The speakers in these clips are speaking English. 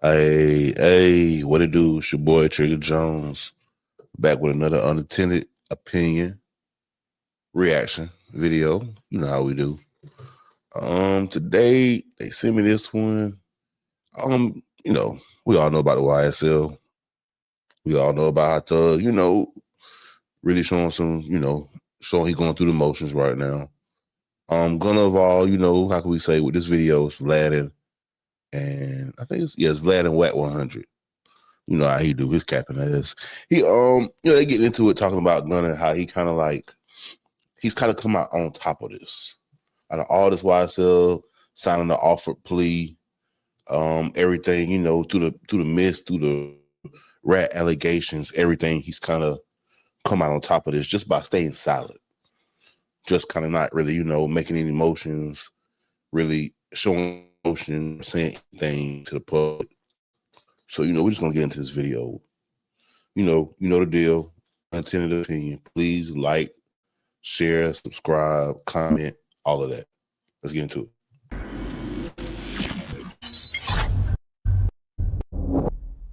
Hey, what it do? It's your boy Trigger Jones, back with another unattended opinion reaction video. You know how we do. Today they sent me this one. We all know about the YSL. We all know about how Thug, really showing showing he going through the motions right now. Gunna of all, how can we say with this video is Vlad and I think it's Vlad and Wack 100. You know how he do his capping ass. He they getting into it talking about Gunna, how he kind of he's kind of come out on top of this. Out of all this YSL signing the offered plea, everything, through the mist, through the rat allegations, everything, he's kind of come out on top of this just by staying silent. Just kind of not really, making any motions, really showing emotion, saying anything to the public. So, we're just gonna get into this video. You know the deal. Unintended opinion. Please like, share, subscribe, comment, all of that. Let's get into it.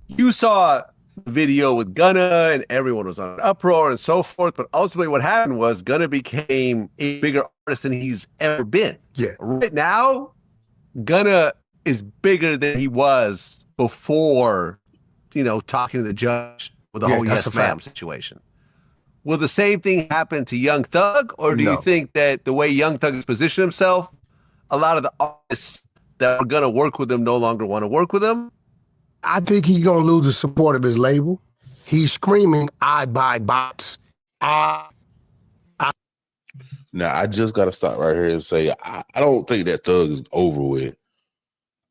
You saw the video with Gunna and everyone was on an uproar and so forth, but ultimately what happened was Gunna became a bigger artist than he's ever been. Yeah. Right now, Gunna is bigger than he was before, talking to the judge with the whole Yes Ma'am situation. Will the same thing happen to Young Thug, or do you think that the way Young Thug has positioned himself, a lot of the artists that are going to work with him no longer want to work with him? I think he's going to lose the support of his label. He's screaming, I buy bots. Now, I just got to stop right here and say, I don't think that Thug is over with.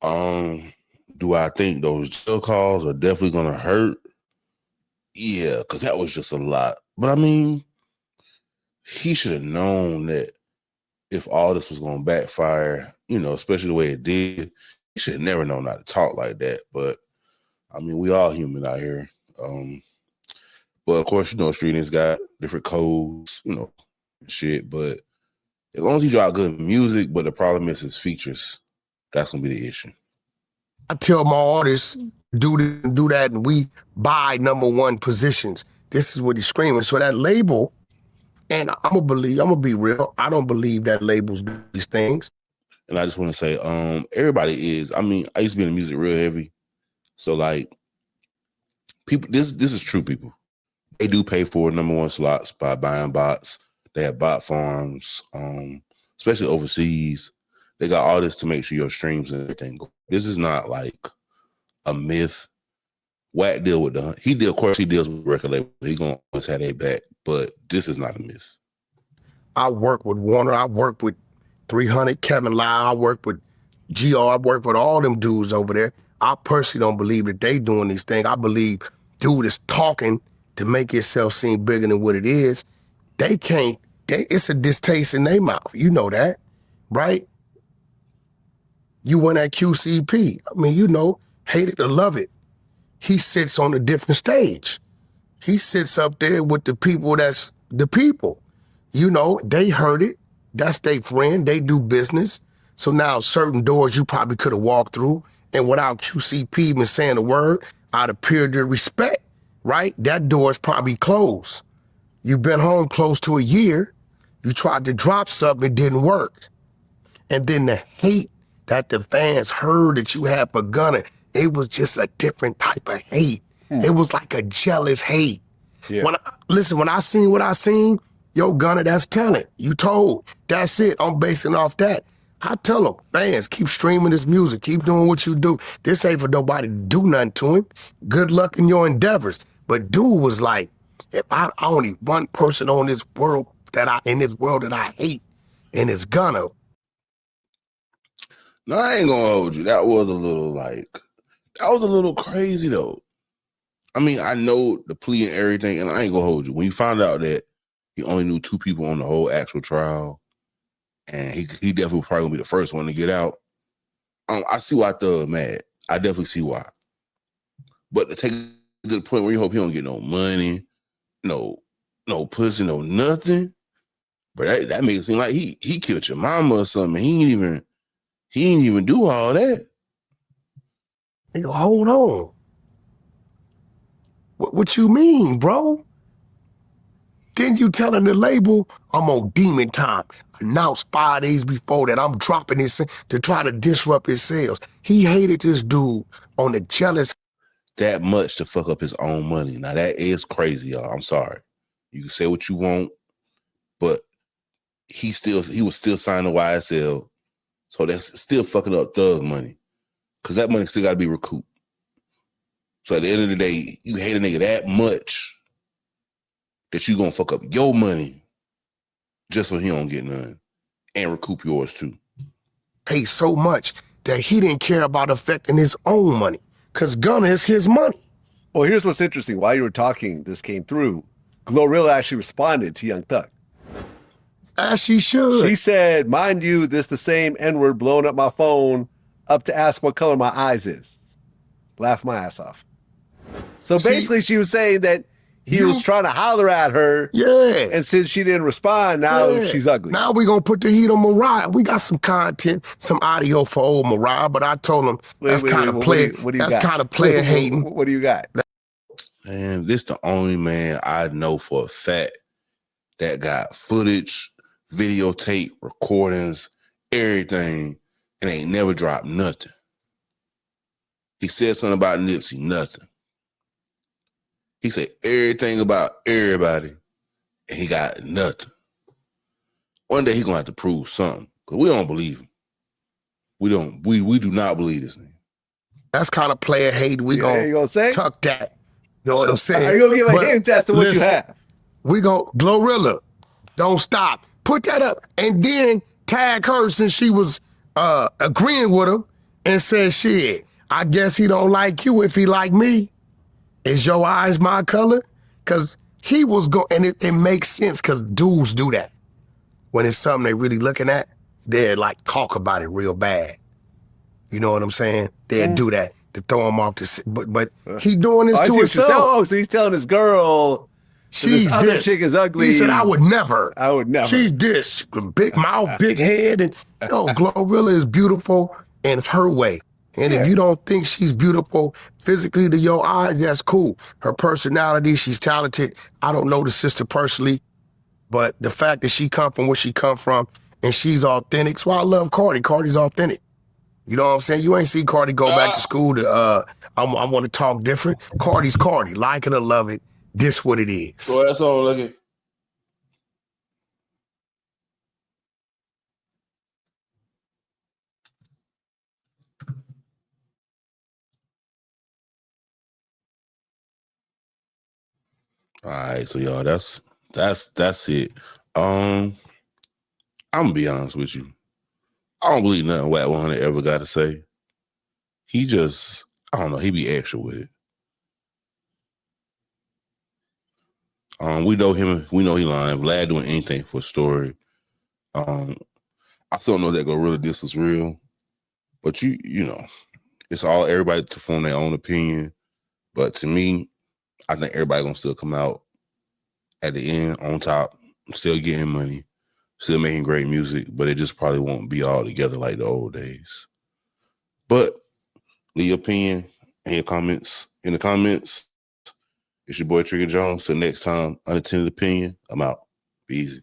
Do I think those jail calls are definitely going to hurt? Yeah, because that was just a lot. But, I mean, he should have known that if all this was going to backfire, especially the way it did, he should have never known not to talk like that. But, I mean, we all human out here. But, of course, street has got different codes, shit. But as long as he drop good music, but the problem is his features, that's going to be the issue. I tell my artists, do that, and we buy #1 positions. This is what he's screaming. So that label, and I'm gonna be real, I don't believe that labels do these things. And I just want to say, everybody is. I mean, I used to be in the music real heavy, so people. This is true. People, they do pay for #1 slots by buying bots. They have bot farms, especially overseas. They got all this to make sure your streams and everything go. This is not like a myth. Wack deal with of course he deals with record labels. He gonna always have their back, but this is not a myth. I work with Warner, I work with 300, Kevin Lau, I work with GR, I work with all them dudes over there. I personally don't believe that they doing these things. I believe dude is talking to make himself seem bigger than what it is. It's a distaste in their mouth. You know that, right? You went at QCP. I mean, hate it or love it. He sits on a different stage. He sits up there with the people that's the people. They heard it. That's their friend. They do business. So now certain doors you probably could have walked through, and without QCP even saying a word, out of pure respect, right? That door's probably closed. You've been home close to a year. You tried to drop something, it didn't work. And then the hate that the fans heard that you had for Gunna, it was just a different type of hate. It was like a jealous hate. Yeah. When I seen what I seen, yo, Gunna, that's talent. You told. That's it. I'm basing off that. I tell them, fans, keep streaming this music. Keep doing what you do. This ain't for nobody to do nothing to him. Good luck in your endeavors. But dude was like, if I only one person on this world that I hate, and it's Gunna. No, I ain't gonna hold you. That was a little crazy though. I mean, I know the plea and everything, and I ain't gonna hold you. When you found out that he only knew 2 people on the whole actual trial, and he definitely probably gonna be the first one to get out, I see why Thug mad. I definitely see why. But to take it to the point where you hope he don't get no money, no pussy, no nothing, but that makes it seem like he killed your mama or something. He ain't even do all that. Nigga, hold on. What you mean, bro? Then you telling the label, I'm on demon time. Announced 5 days before that I'm dropping this to try to disrupt his sales. He hated this dude on the jealous. That much to fuck up his own money. Now that is crazy, y'all. I'm sorry. You can say what you want, but he was still signing YSL. So that's still fucking up Thug money. Cause that money still gotta be recouped. So at the end of the day, you hate a nigga that much that you gonna fuck up your money just so he don't get none. And recoup yours too. Paid so much that he didn't care about affecting his own money. Cause Gunna is his money. Well, here's what's interesting. While you were talking, this came through. Glorilla actually responded to Young Thug. As she should. She said, mind you, this the same N-word blowing up my phone up to ask what color my eyes is. Laugh my ass off. So basically she was saying that he was trying to holler at her. Yeah. And since she didn't respond, now she's ugly. Now we gonna put the heat on Mariah. We got some content, some audio for old Mariah, but I told him that's kind of player. That's kind of player hating. What do you got? And this the only man I know for a fact that got footage, videotape, recordings, everything, and ain't never dropped nothing. He said something about Nipsey, nothing. He said everything about everybody, and he got nothing. One day he gonna have to prove something, because we don't believe him. We do not believe this nigga. That's kind of player hate. We gonna tuck that. You know what I'm saying? Are you gonna give a hint as to what you have? We go Glorilla. Don't stop. Put that up, and then tag her since she was agreeing with him, and said, "Shit, I guess he don't like you if he like me. Is your eyes my color?" Because he was going, and it makes sense because dudes do that. When it's something they really looking at, they're like talk about it real bad. You know what I'm saying? They'll do that to throw him off the. But he doing this to himself. Oh, so he's telling his girl, she's other this. chick is ugly. He said, I would never. She's this. Big mouth, big head. And no, Glorilla is beautiful in her way. And if you don't think she's beautiful physically to your eyes, that's cool. Her personality, she's talented. I don't know the sister personally, but the fact that she come from where she come from and she's authentic. That's why I love Cardi. Cardi's authentic. You know what I'm saying? You ain't see Cardi go back to school to, I want to talk different. Cardi's Cardi. Like it or love it, this what it is. So that's all. Look at. All right, so y'all, that's it. I'm gonna be honest with you. I don't believe nothing Wack 100 ever got to say. He just, I don't know, he be extra with it. We know him, we know he lying. Vlad doing anything for a story. I still don't know that Gorilla diss is real. But you know, it's all everybody to form their own opinion. But to me, I think everybody gonna still come out at the end on top, still getting money, still making great music, but it just probably won't be all together like the old days. But leave your opinion and your comments in the comments. It's your boy Trigger Jones. Till next time, unattended opinion. I'm out. Be easy.